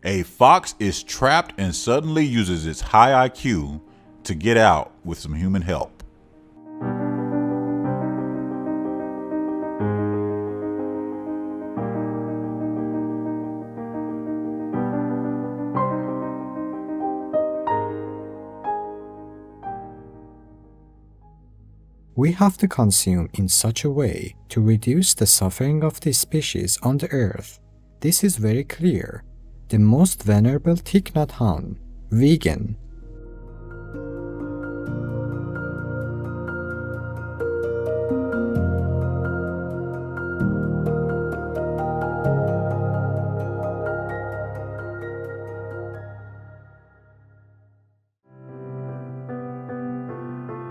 A fox is trapped and suddenly uses its high IQ to get out with some human help. We have to consume in such a way to reduce the suffering of the species on the earth. This is very clear. The most venerable Thich Nhat Hanh, vegan.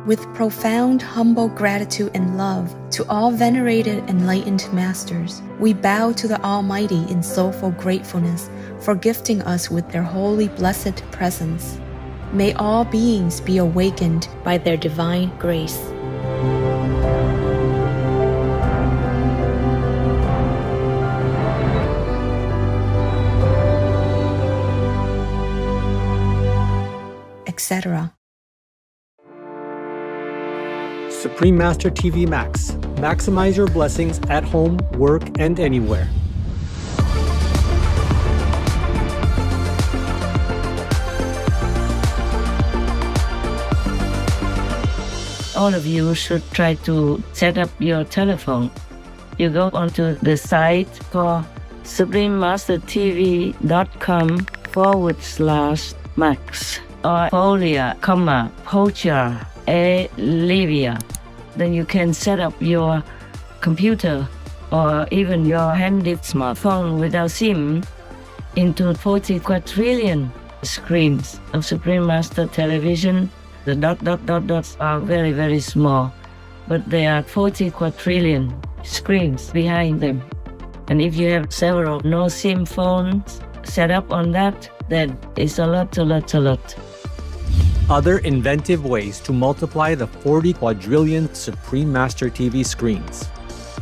With profound, humble gratitude and love to all venerated enlightened masters, we bow to the Almighty in soulful gratefulness for gifting us with their holy blessed presence. May all beings be awakened by their divine grace. Etc. Supreme Master TV Max. Maximize your blessings at home, work, and anywhere. All of you should try to set up your telephone. You go onto the site for suprememastertv.com/max or Folia, Poacher, Livia. Then you can set up your computer or even your handy smartphone without SIM into 40 quadrillion screens of Supreme Master Television. The dots are very, very small, but there are 40 quadrillion screens behind them. And if you have several no-SIM phones set up on that, then it's a lot. Other inventive ways to multiply the 40 quadrillion Supreme Master TV screens.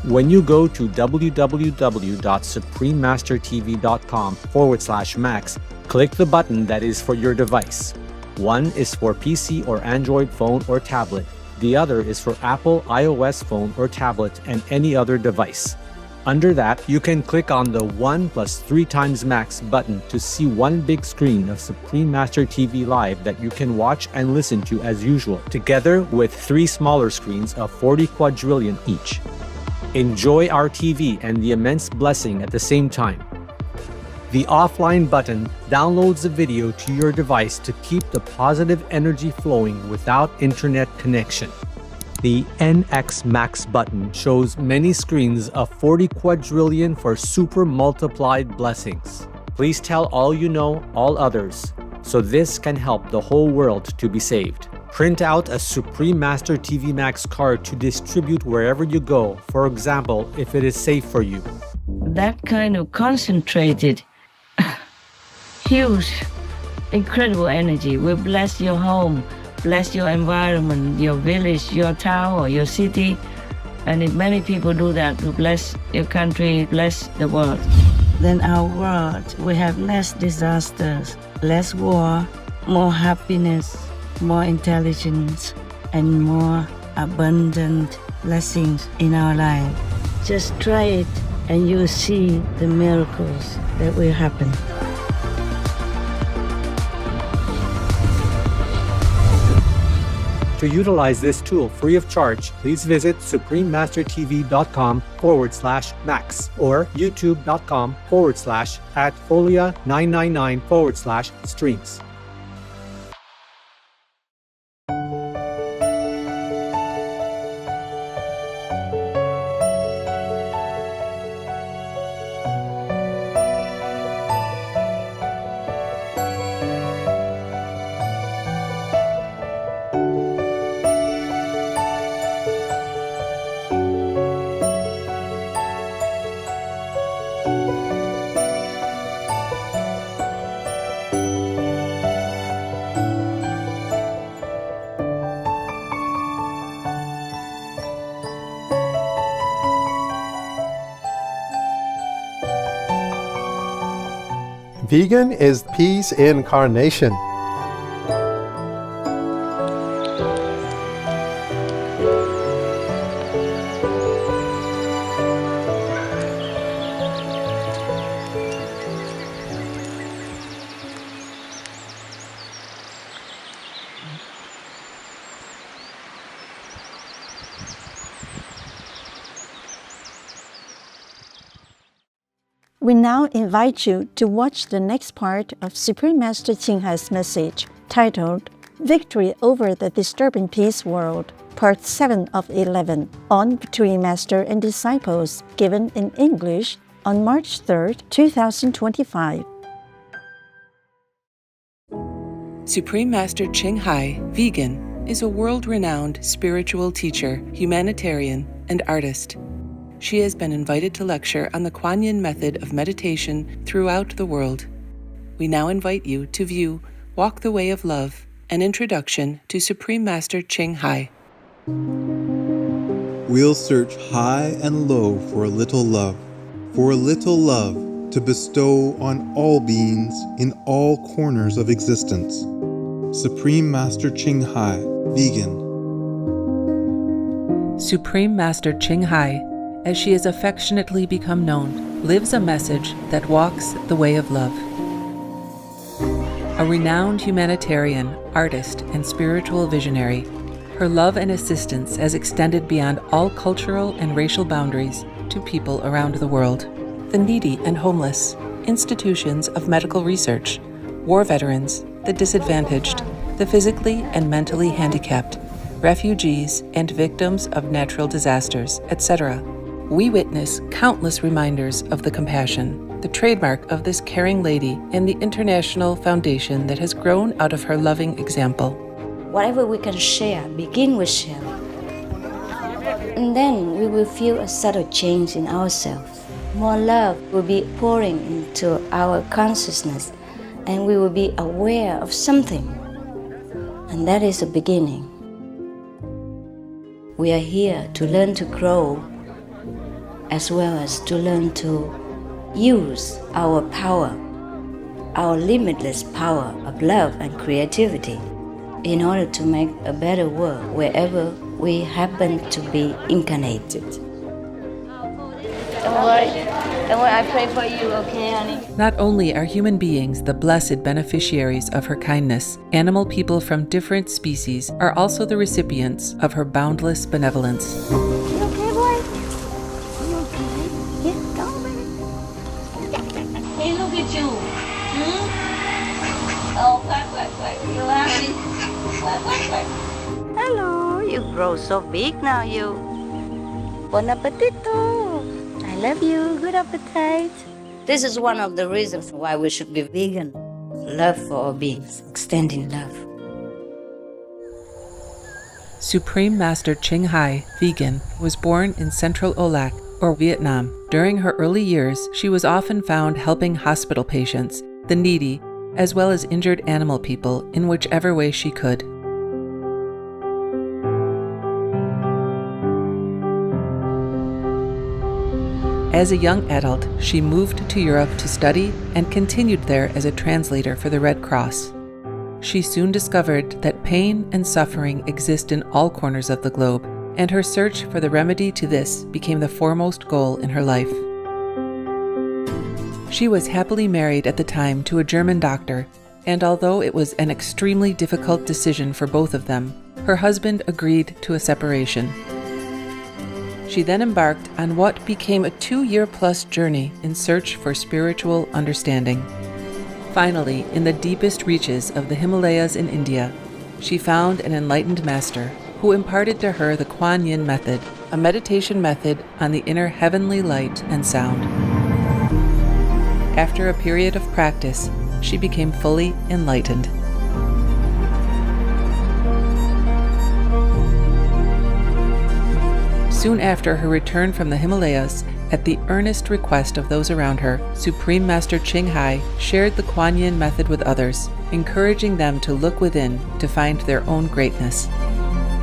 When you go to www.suprememastertv.com/max, click the button that is for your device. One is for PC or Android phone or tablet. The other is for Apple iOS phone or tablet and any other device. Under that, you can click on the 1 + 3 times max button to see one big screen of Supreme Master TV Live that you can watch and listen to as usual, together with 3 smaller screens of 40 quadrillion each. Enjoy our TV and the immense blessing at the same time. The offline button downloads the video to your device to keep the positive energy flowing without internet connection. The NX Max button shows many screens of 40 quadrillion for super multiplied blessings. Please tell all you know, all others, so this can help the whole world to be saved. Print out a Supreme Master TV Max card to distribute wherever you go, for example, if it is safe for you. That kind of concentrated, huge, incredible energy will bless your home, bless your environment, your village, your town, or your city. And if many people do that, to bless your country, bless the world. Then our world will have less disasters, less war, more happiness, more intelligence, and more abundant blessings in our life. Just try it and you'll see the miracles that will happen. To utilize this tool free of charge, please visit suprememastertv.com/max or youtube.com/@folia999/streams. Vegan is peace incarnation. We now invite you to watch the next part of Supreme Master Ching Hai's message, titled Victory Over the Disturbing Peace World, Part 7 of 11, on Between Master and Disciples, given in English on March 3, 2025. Supreme Master Ching Hai, vegan, is a world-renowned spiritual teacher, humanitarian, and artist. She has been invited to lecture on the Kuan Yin method of meditation throughout the world. We now invite you to view Walk the Way of Love, an introduction to Supreme Master Ching Hai. We'll search high and low for a little love to bestow on all beings in all corners of existence. Supreme Master Ching Hai, vegan. Supreme Master Ching Hai, as she has affectionately become known, lives a message that walks the way of love. A renowned humanitarian, artist, and spiritual visionary, her love and assistance has extended beyond all cultural and racial boundaries to people around the world. The needy and homeless, institutions of medical research, war veterans, the disadvantaged, the physically and mentally handicapped, refugees, and victims of natural disasters, etc. We witness countless reminders of the compassion, the trademark of this caring lady, and the international foundation that has grown out of her loving example. Whatever we can share, begin with share. And then we will feel a subtle change in ourselves. More love will be pouring into our consciousness, and we will be aware of something. And that is the beginning. We are here to learn to grow, as well as to learn to use our power, our limitless power of love and creativity, in order to make a better world wherever we happen to be incarnated. Don't worry, I pray for you, okay, honey? Not only are human beings the blessed beneficiaries of her kindness, animal people from different species are also the recipients of her boundless benevolence. Hello, you grow so big now, you. Bon appetito. I love you. Good appetite. This is one of the reasons why we should be vegan. Love for all beings, extending love. Supreme Master Ching Hai, vegan, was born in Central Olac, or Vietnam. During her early years, she was often found helping hospital patients, the needy, as well as injured animal people in whichever way she could. As a young adult, she moved to Europe to study and continued there as a translator for the Red Cross. She soon discovered that pain and suffering exist in all corners of the globe, and her search for the remedy to this became the foremost goal in her life. She was happily married at the time to a German doctor, and although it was an extremely difficult decision for both of them, her husband agreed to a separation. She then embarked on what became a 2-year-plus journey in search for spiritual understanding. Finally, in the deepest reaches of the Himalayas in India, she found an enlightened master who imparted to her the Kuan Yin method, a meditation method on the inner heavenly light and sound. After a period of practice, she became fully enlightened. Soon after her return from the Himalayas, at the earnest request of those around her, Supreme Master Ching Hai shared the Kuan Yin method with others, encouraging them to look within to find their own greatness.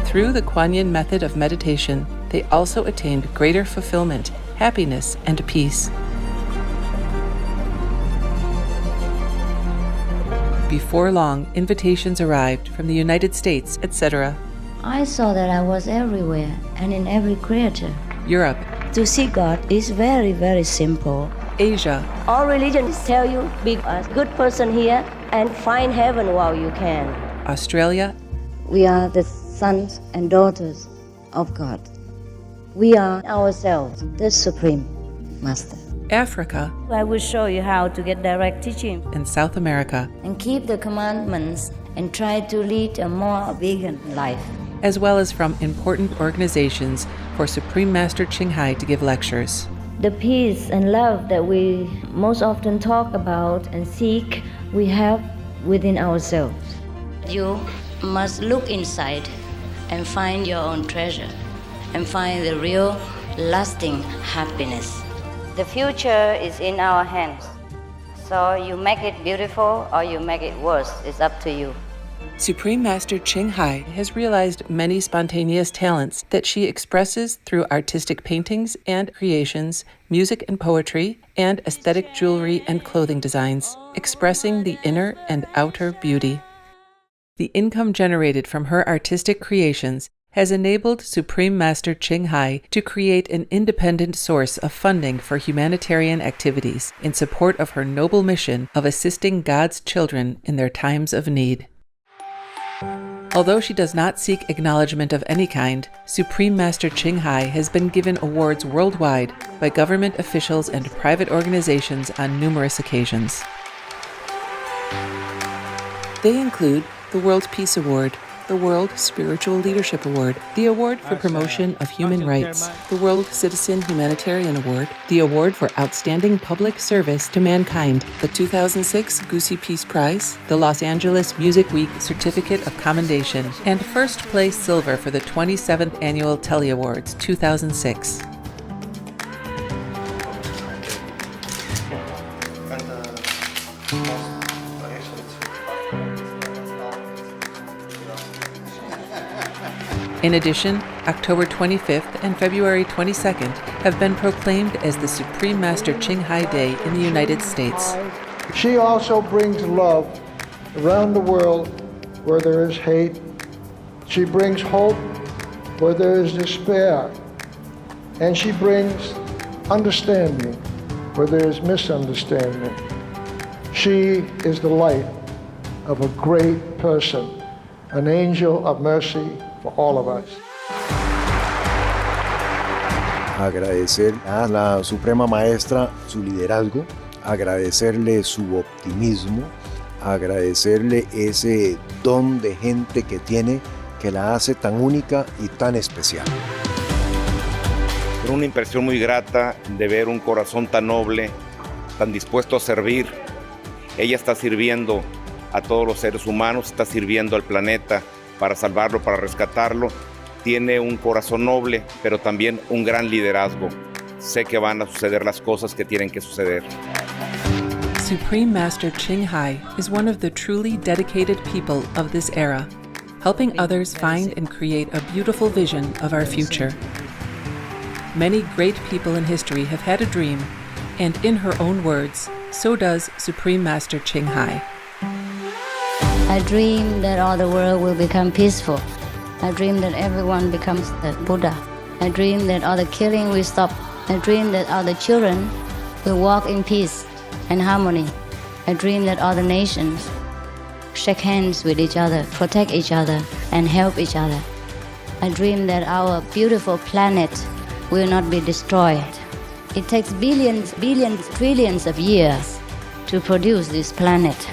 Through the Kuan Yin method of meditation, they also attained greater fulfillment, happiness, and peace. before long, invitations arrived from the United States, etc., I saw that I was everywhere and in every creature. Europe, To see God is very, very simple. Asia, All religions tell you be a good person here and find heaven while you can. Australia, We are the sons and daughters of God. We are ourselves, the Supreme Master. Africa, I will show you how to get direct teaching. and South America, And keep the commandments and try to lead a more vegan life. as well as from important organizations for Supreme Master Ching Hai to give lectures. The peace and love that we most often talk about and seek, we have within ourselves. You must look inside and find your own treasure and find the real, lasting happiness. The future is in our hands. So you make it beautiful or you make it worse. It's up to you. Supreme Master Ching Hai has realized many spontaneous talents that she expresses through artistic paintings and creations, music and poetry, and aesthetic jewelry and clothing designs, expressing the inner and outer beauty. The income generated from her artistic creations has enabled Supreme Master Ching Hai to create an independent source of funding for humanitarian activities in support of her noble mission of assisting God's children in their times of need. Although she does not seek acknowledgement of any kind, Supreme Master Ching Hai has been given awards worldwide by government officials and private organizations on numerous occasions. They include the World Peace Award, the World Spiritual Leadership Award, the Award for Promotion of Human Rights, the World Citizen Humanitarian Award, the Award for Outstanding Public Service to Mankind, the 2006 Goosey Peace Prize, the Los Angeles Music Week Certificate of Commendation, and first place silver for the 27th Annual Telly Awards 2006. In addition, October 25th and February 22nd have been proclaimed as the Supreme Master Ching Hai Day in the United States. She also brings love around the world where there is hate. She brings hope where there is despair. And she brings understanding where there is misunderstanding. She is the light of a great person, an angel of mercy for all of us. Agradecer a la Suprema Maestra su liderazgo, agradecerle su optimismo, agradecerle ese don de gente que tiene que la hace tan única y tan especial. Una impresión muy grata de ver un corazón tan noble, tan dispuesto a servir. Ella está sirviendo a todos los seres humanos, está sirviendo al planeta para salvarlo, para rescatarlo. Tiene un corazón noble, pero también un gran liderazgo. Sé que van a suceder las cosas que tienen que suceder. Supreme Master Ching Hai is one of the truly dedicated people of this era, helping others find and create a beautiful vision of our future. Many great people in history have had a dream, and in her own words, so does Supreme Master Ching Hai. I dream that all the world will become peaceful. I dream that everyone becomes a Buddha. I dream that all the killing will stop. I dream that all the children will walk in peace and harmony. I dream that all the nations shake hands with each other, protect each other, and help each other. I dream that our beautiful planet will not be destroyed. It takes billions, trillions of years to produce this planet.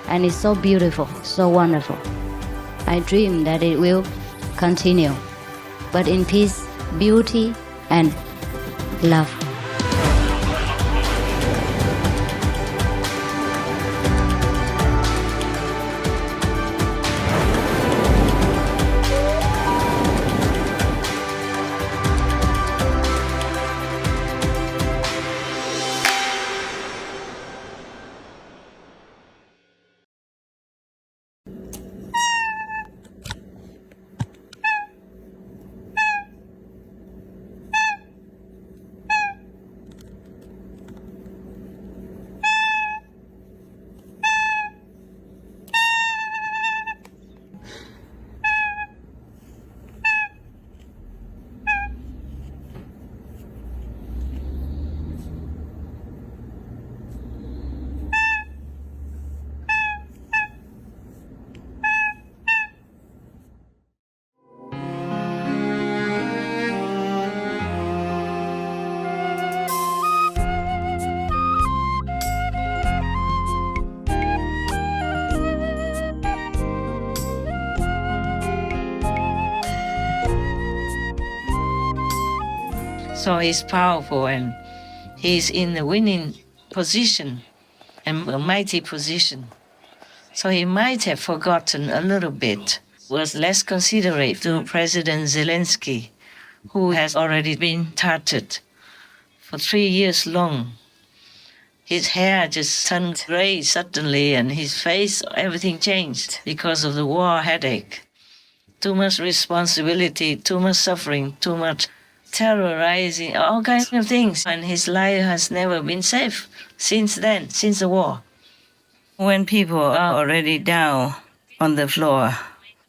And it's so beautiful, so wonderful. I dream that it will continue, but in peace, beauty, and love. So he's powerful and he's in the winning position and a mighty position. So he might have forgotten a little bit, was less considerate to President Zelensky, who has already been targeted for 3 years long. His hair just turned gray suddenly and his face, everything changed because of the war headache. Too much responsibility, too much suffering, too much terrorizing, all kinds of things. And his life has never been safe since then, since the war. When people are already down on the floor,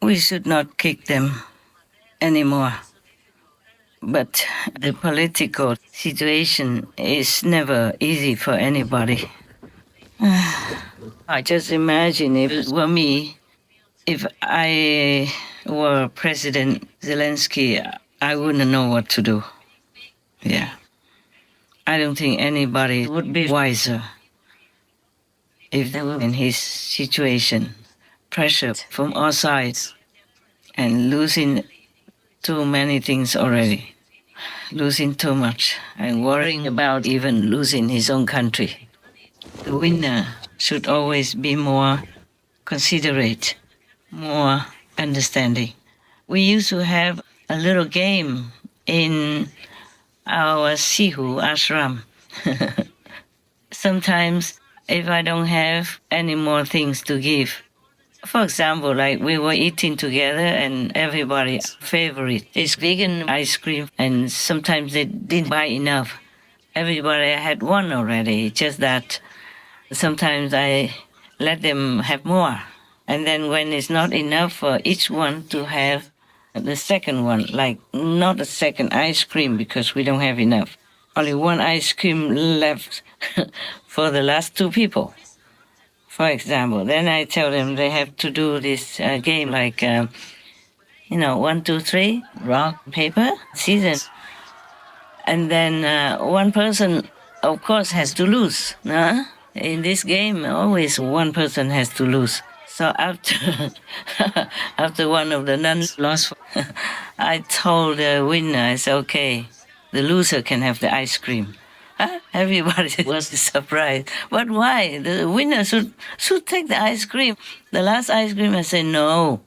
we should not kick them anymore. But the political situation is never easy for anybody. I just imagine if it were me, if I were President Zelensky, I wouldn't know what to do. Yeah. I don't think anybody would be wiser if they were in his situation. Pressure from all sides and losing too many things already. Losing too much and worrying about even losing his own country. The winner should always be more considerate, more understanding. We used to have a little game in our Sihu ashram. Sometimes if I don't have any more things to give, for example, like we were eating together and everybody's favorite is vegan ice cream, and sometimes they didn't buy enough. Everybody had one already, just that sometimes I let them have more. And then when it's not enough for each one to have the second one, like not a second ice cream because we don't have enough. Only one ice cream left for the last two people, for example. Then I tell them they have to do this game like, 1, 2, 3, rock, paper, scissors. And then one person, of course, has to lose. In this game, always one person has to lose. So after one of the nuns lost, I told the winner, I said, okay, the loser can have the ice cream. Everybody was surprised. But why? The winner should take the ice cream. The last ice cream, I said, no.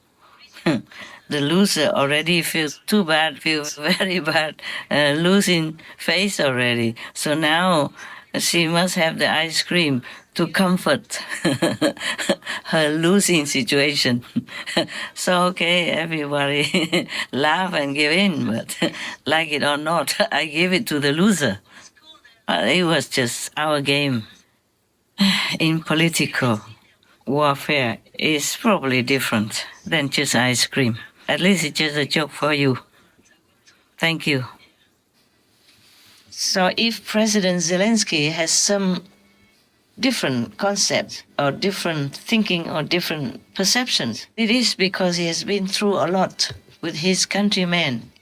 The loser already feels too bad, feels very bad, losing face already. So now she must have the ice cream to comfort her losing situation. So, okay, everybody laugh and give in, but like it or not, I give it to the loser. It was just our game. In political warfare, it's probably different than just ice cream. At least it's just a joke for you. Thank you. So if President Zelensky has some different concept or different thinking or different perceptions, it is because he has been through a lot with his countrymen.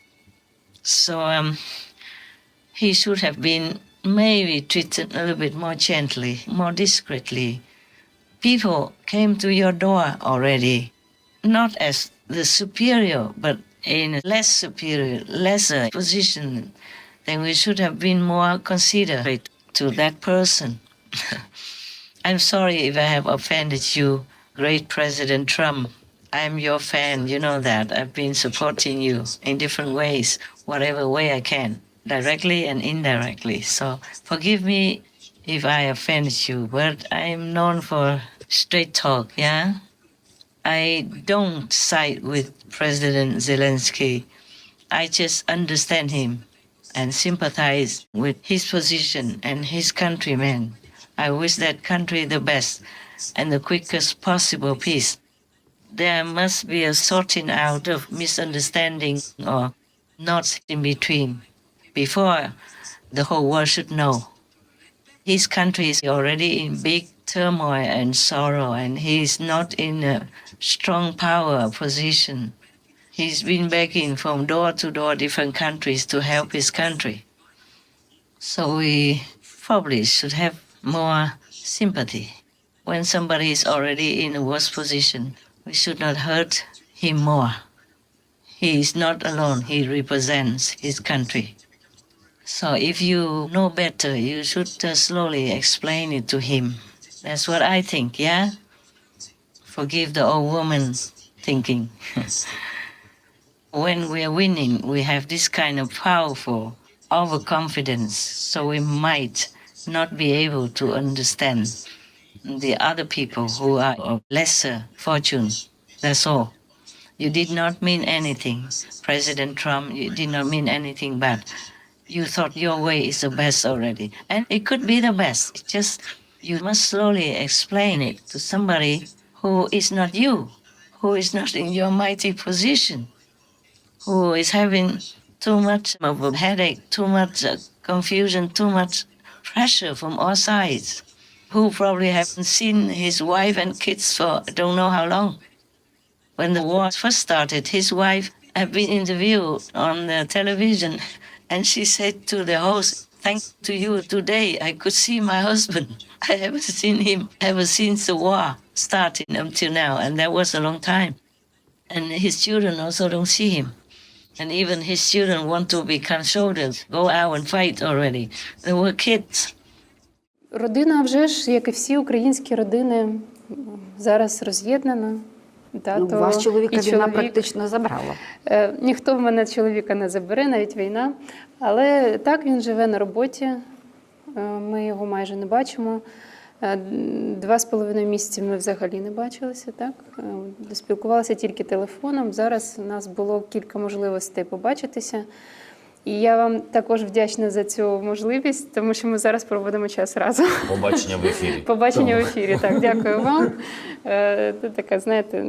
So he should have been maybe treated a little bit more gently, more discreetly. People came to your door already, not as the superior, but in a less superior, lesser position. Then we should have been more considerate to that person. I'm sorry if I have offended you, great President Trump. I'm your fan, you know that. I've been supporting you in different ways, whatever way I can, directly and indirectly. So forgive me if I offended you, but I'm known for straight talk, yeah? I don't side with President Zelensky. I just understand him and sympathize with his position and his countrymen. I wish that country the best and the quickest possible peace. There must be a sorting out of misunderstanding or knots in between before the whole world should know. His country is already in big turmoil and sorrow, and he's not in a strong power position. He's been begging from door to door different countries to help his country. So we probably should have more sympathy. When somebody is already in a worse position, we should not hurt him more. He is not alone. He represents his country. So if you know better, you should slowly explain it to him. That's what I think, yeah? Forgive the old woman thinking. When we are winning, we have this kind of powerful overconfidence, so we might not be able to understand the other people who are of lesser fortune. That's all. You did not mean anything. President Trump, you did not mean anything bad. You thought your way is the best already. And it could be the best. It's just you must slowly explain it to somebody who is not you, who is not in your mighty position, who is having too much of a headache, too much confusion, too much pressure from all sides, who probably haven't seen his wife and kids for I don't know how long. When the war first started, his wife had been interviewed on the television, and she said to the host, "Thanks to you today, I could see my husband. I haven't seen him ever since the war started until now, and that was a long time. And his children also don't see him. And even his children want to become soldiers, go out and fight already. They were kids." Родина вже ж, як і всі українські родини, зараз роз'єднана. Ну, вас чоловіка війна практично забрала. Ніхто в мене чоловіка не забере, навіть війна. Але так, він живе на роботі, ми його майже не бачимо. 2,5 місяці ми взагалі не бачилися, так? Спілкувалися тільки телефоном. Зараз у нас було кілька можливостей побачитися. І я вам також вдячна за цю можливість, тому що ми зараз проводимо час разом. Побачення в ефірі. Побачення в ефірі, так. Дякую вам. Це така, знаєте,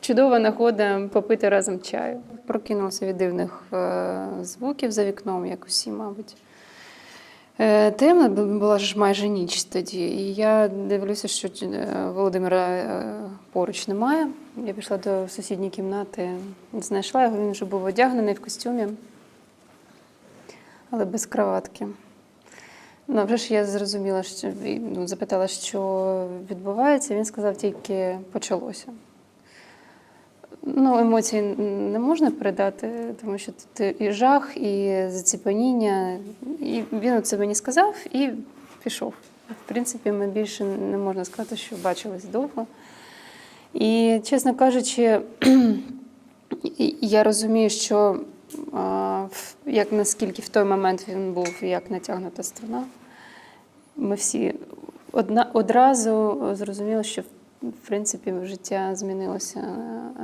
чудова нагода попити разом чаю. Прокинулася від дивних звуків за вікном, як усі, мабуть. Темна була ж майже ніч тоді, і я дивлюся, що Володимира поруч немає. Я пішла до сусідньої кімнати, знайшла його, він вже був одягнений в костюмі, але без краватки. Ну, вже ж я зрозуміла, що, запитала, що відбувається, він сказав, тільки почалося. Ну, емоції не можна передати, тому що тут і жах, і заціпаніння. І він це мені сказав і пішов. В принципі, ми більше не можна сказати, що бачились довго. І, чесно кажучи, я розумію, що як наскільки в той момент він був як натягнута струна, ми всі одразу зрозуміли, що в принципі, життя змінилося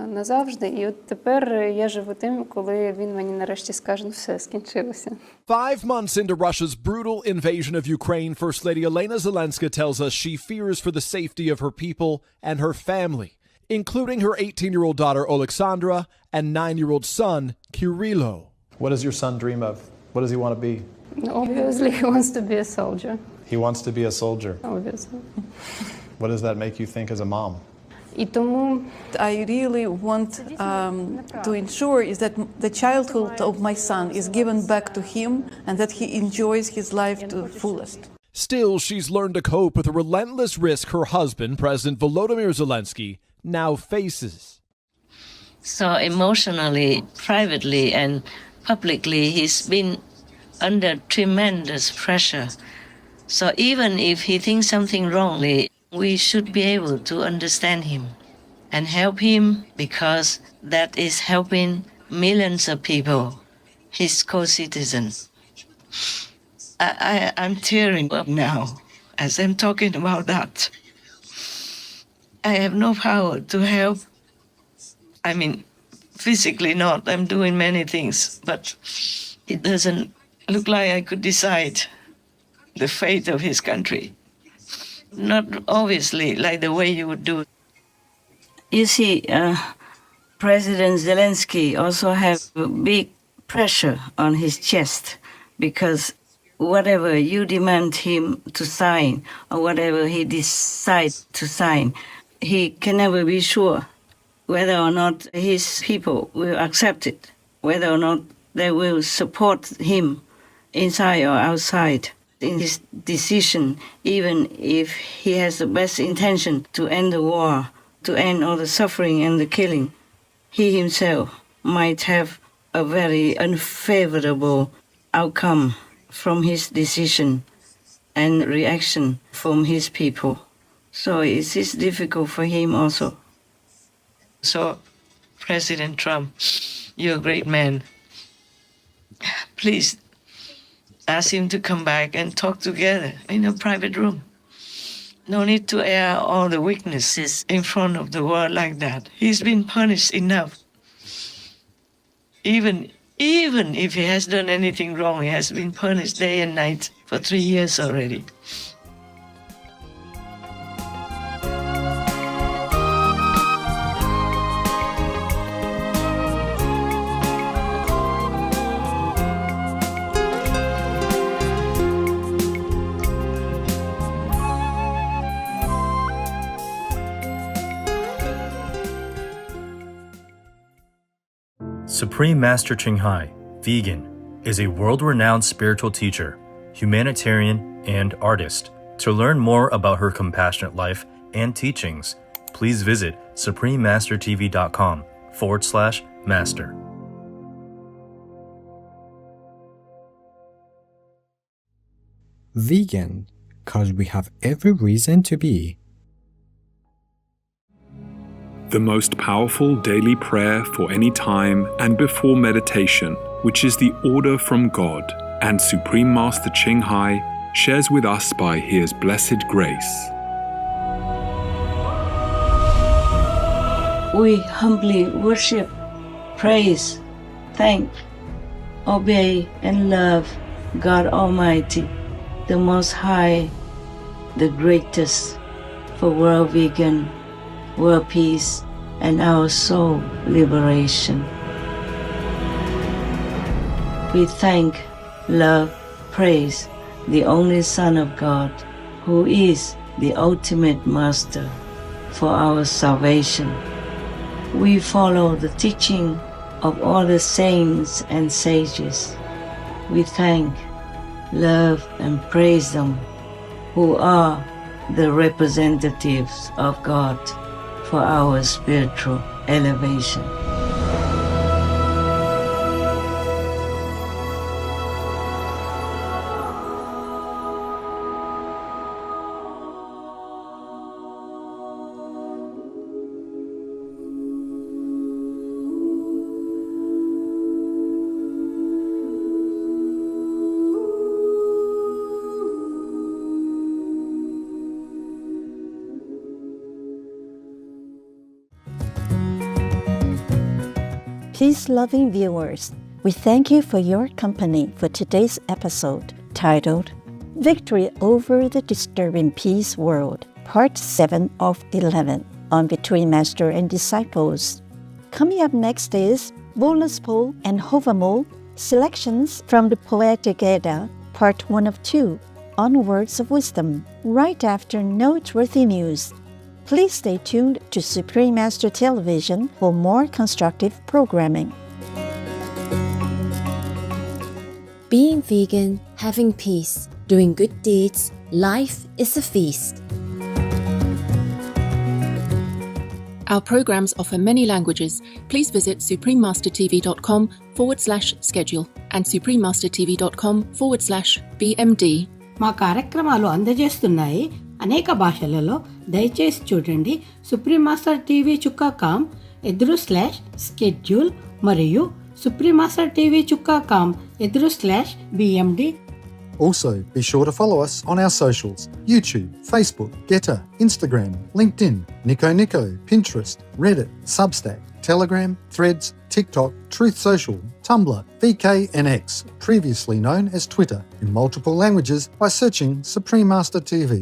назавжди. І от тепер я живу тим, коли він мені нарешті скаже, ну все, скінчилося. 5 months into Russia's brutal invasion of Ukraine, First Lady Elena Zelenska tells us she fears for the safety of her people and her family, including her 18-year-old daughter, Alexandra, and 9-year-old son, Kirilo. What does your son dream of? What does he want to be? Obviously, he wants to be a soldier. He wants to be a soldier. Obviously. What does that make you think as a mom? І тому I really want to ensure is that the childhood of my son is given back to him and that he enjoys his life to the fullest. Still, she's learned to cope with the relentless risk her husband, President Volodymyr Zelensky, now faces. So emotionally, privately, and publicly, he's been under tremendous pressure. So even if he thinks something wrongly, we should be able to understand him and help him, because that is helping millions of people, his co-citizens. I'm tearing up now as I'm talking about that. I have no power to help. I mean, physically not. I'm doing many things, but it doesn't look like I could decide the fate of his country. Not obviously like the way you would do. You see, President Zelensky also has a big pressure on his chest, because whatever you demand him to sign or whatever he decides to sign, he can never be sure whether or not his people will accept it, whether or not they will support him inside or outside in his decision, even if he has the best intention to end the war, to end all the suffering and the killing. He himself might have a very unfavorable outcome from his decision and reaction from his people. So it is difficult for him also. So, President Trump, you're a great man. Please ask him to come back and talk together in a private room. No need to air all the weaknesses in front of the world like that. He's been punished enough. Even if he has done anything wrong, he has been punished day and night for 3 years already. Supreme Master Ching Hai, vegan, is a world-renowned spiritual teacher, humanitarian, and artist. To learn more about her compassionate life and teachings, please visit suprememastertv.com/master. Vegan, 'cause we have every reason to be. The most powerful daily prayer for any time and before meditation, which is the order from God, and Supreme Master Ching Hai shares with us by His blessed grace. We humbly worship, praise, thank, obey, and love God Almighty, the Most High, the greatest, for world vegan, world peace, and our soul liberation. We thank, love, praise the only Son of God, who is the ultimate Master for our salvation. We follow the teaching of all the saints and sages. We thank, love, and praise them, who are the representatives of God for our spiritual elevation. Peace-loving viewers, we thank you for your company for today's episode titled Victory Over the Disturbing Peace World, Part 7 of 11 on Between Master and Disciples. Coming up next is Volaspol and Hovamol, selections from the Poetic Edda, Part 1 of 2 on Words of Wisdom, right after noteworthy news. Please stay tuned to Supreme Master Television for more constructive programming. Being vegan, having peace, doing good deeds, life is a feast. Our programs offer many languages. Please visit suprememastertv.com/schedule and suprememastertv.com/BMD. మా కార్యక్రమాలు అందజేస్తున్నాయి అనేక భాషలలో. దయచేసి చూడండి supreme master TV /com /schedule మరియు supreme master TV /com /BMD. Also, be sure to follow us on our socials: YouTube, Facebook, Getter, Instagram, LinkedIn, Nico, Pinterest, Reddit, Substack, Telegram, Threads, TikTok, Truth Social, Tumblr, VK and X, previously known as Twitter, in multiple languages by searching Supreme Master TV.